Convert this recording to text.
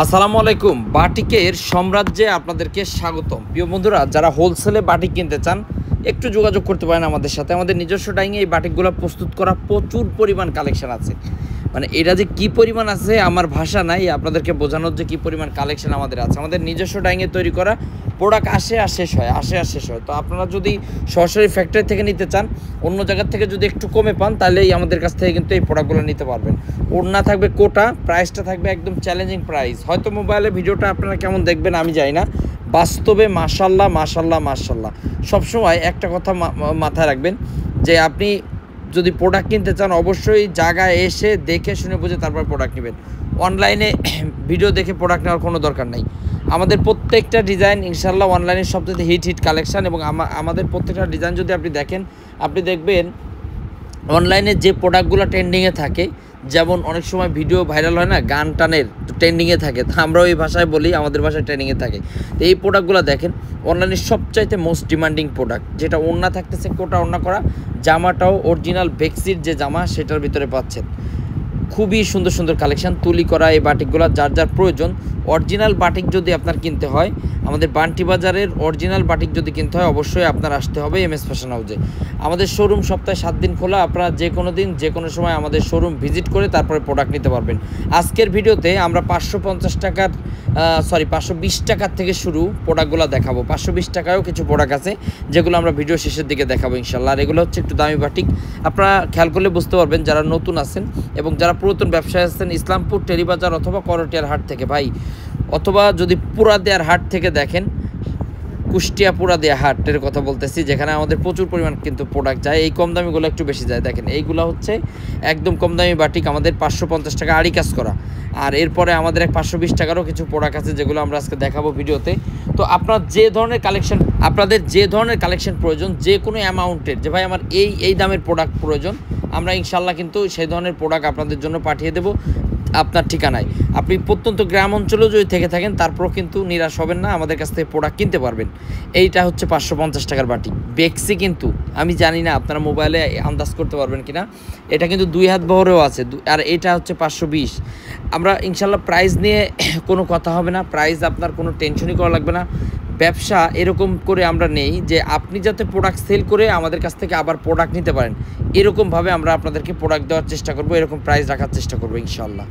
আসসালামু আলাইকুম। বাটিকের সাম্রাজ্যে আপনাদেরকে স্বাগতম। প্রিয় বন্ধুরা, যারা হোলসেলে বাটিক কিনতে চান একটু যোগাযোগ করতে পারেন আমাদের সাথে। আমাদের নিজস্ব ডাইংয়ে এই বাটিকগুলো প্রস্তুত করা প্রচুর পরিমাণ কালেকশন আছে। মানে এটা যে কী পরিমাণ আছে আমার ভাষা নাই আপনাদেরকে বোঝানোর, যে কী পরিমাণ কালেকশন আমাদের আছে। আমাদের নিজস্ব ডাইংয়ে তৈরি করা প্রোডাক্ট আসে আর শেষ হয়। তো আপনারা যদি সরাসরি ফ্যাক্টরি থেকে নিতে চান, অন্য জায়গার থেকে যদি একটু কমে পান, তাহলেই আমাদের কাছ থেকে কিন্তু এই প্রোডাক্টগুলো নিতে পারবেন। ওড়না থাকবে কোটা, প্রাইসটা থাকবে একদম চ্যালেঞ্জিং প্রাইস। হয়তো মোবাইলে ভিডিওটা আপনারা কেমন দেখবেন আমি জানি না, বাস্তবে মাশাল্লাহ মাশাল্লাহ মাশাল্লাহ। সবসময় একটা কথা মাথায় রাখবেন, যে আপনি যদি প্রোডাক্ট কিনতে চান অবশ্যই জায়গায় এসে দেখে শুনে বুঝে তারপর প্রোডাক্ট নেবেন। অনলাইনে ভিডিও দেখে প্রোডাক্ট নেওয়ার কোনো দরকার নাই। আমাদের প্রত্যেকটা ডিজাইন ইনশাল্লাহ অনলাইনের সবচেয়ে হিট কালেকশান, এবং আমাদের প্রত্যেকটা ডিজাইন যদি আপনি দেখেন, আপনি দেখবেন অনলাইনে যে প্রোডাক্টগুলো ট্রেন্ডিংয়ে থাকে, যেমন অনেক সময় ভিডিও ভাইরাল হয় না, গান টানের ট্রেন্ডিংয়ে থাকে, তা আমরা ওই ভাষায় বলি, আমাদের ভাষায় ট্রেন্ডিংয়ে থাকে। তো এই প্রোডাক্টগুলো দেখেন অনলাইনের সবচাইতে মোস্ট ডিমান্ডিং প্রোডাক্ট, যেটা ওড়না থাকতেছে কোটা ওড়না করা, জামাটাও অরিজিনাল বেক্সির যে জামা সেটার ভিতরে পাচ্ছেন। খুবই সুন্দর সুন্দর কালেকশান, তুলি করা এই বাটিকগুলো যার যার প্রয়োজন। অরিজিনাল বাটিক যদি আপনার কিনতে হয়, আমাদের বান্টি বাজারের অরিজিনাল বাটিক যদি কিনতে হয়, অবশ্যই আপনার আসতে হবে এমএস ফ্যাশন হাউসে। আমাদের শোরুম সপ্তাহে 7 দিন খোলা। আপনারা যে কোনো দিন যে কোনো সময় আমাদের শোরুম ভিজিট করে তারপরে প্রোডাক্ট নিতে পারবেন। আজকের ভিডিওতে আমরা 520 টাকার থেকে শুরু প্রোডাক্টগুলো দেখাবো। 520 টাকায়ও কিছু প্রোডাক্ট আছে যেগুলো আমরা ভিডিও শেষের দিকে দেখাবো ইনশাল্লাহ। আর এগুলো হচ্ছে একটু দামি বাটিক। আপনারা খেয়াল করলে বুঝতে পারবেন যারা নতুন আছেন এবং যারা পুরাতন ব্যবসায় আছেন, ইসলামপুর টেরিবাজার অথবা করটিয়ার হাট থেকে ভাই, অথবা যদি পুরাদিয়ার হাট থেকে দেখেন, কুষ্টিয়া পুরাদিয়া হাটের কথা বলতেছি, যেখানে আমাদের প্রচুর পরিমাণ কিন্তু প্রোডাক্ট যায়। এই কম দামিগুলো একটু বেশি যায়। দেখেন এইগুলো হচ্ছে একদম কম দামি বাটিক, আমাদের 550 টাকা আড়ি কাজ করা। আর এরপরে আমাদের 520 টাকারও কিছু প্রোডাক্ট আছে যেগুলো আমরা আজকে দেখাবো ভিডিওতে। তো আপনাদের যে ধরনের কালেকশন প্রয়োজন, যে কোনো অ্যামাউন্টের, যে ভাই আমার এই দামের প্রোডাক্ট প্রয়োজন, আমরা ইনশাল্লাহ কিন্তু সেই ধরনের প্রোডাক্ট আপনাদের জন্য পাঠিয়ে দেবো আপনার ঠিকানায়। আপনি প্রত্যন্ত গ্রাম অঞ্চলেও যদি থেকে থাকেন, তারপরও কিন্তু নিরাশ হবেন না, আমাদের কাছ থেকে প্রোডাক্ট কিনতে পারবেন। এইটা হচ্ছে 550 টাকার বাটি বেক্সি, কিন্তু আমি জানি না আপনারা মোবাইলে আন্দাজ করতে পারবেন কিনা, এটা কিন্তু 2 হাত বহরেও আছে। আর এটা হচ্ছে 520। আমরা ইনশাল্লাহ প্রাইস নিয়ে কোনো কথা হবে না, প্রাইস আপনার কোনো টেনশনই করা লাগবে না। ব্যবসা এরকম করে আমরা নেই যে আপনি যাতে প্রোডাক্ট সেল করে আমাদের কাছ থেকে আবার প্রোডাক্ট নিতে পারেন, এরকমভাবে আমরা আপনাদেরকে প্রোডাক্ট দেওয়ার চেষ্টা করব, এরকম প্রাইস রাখার চেষ্টা করবো ইনশাল্লাহ।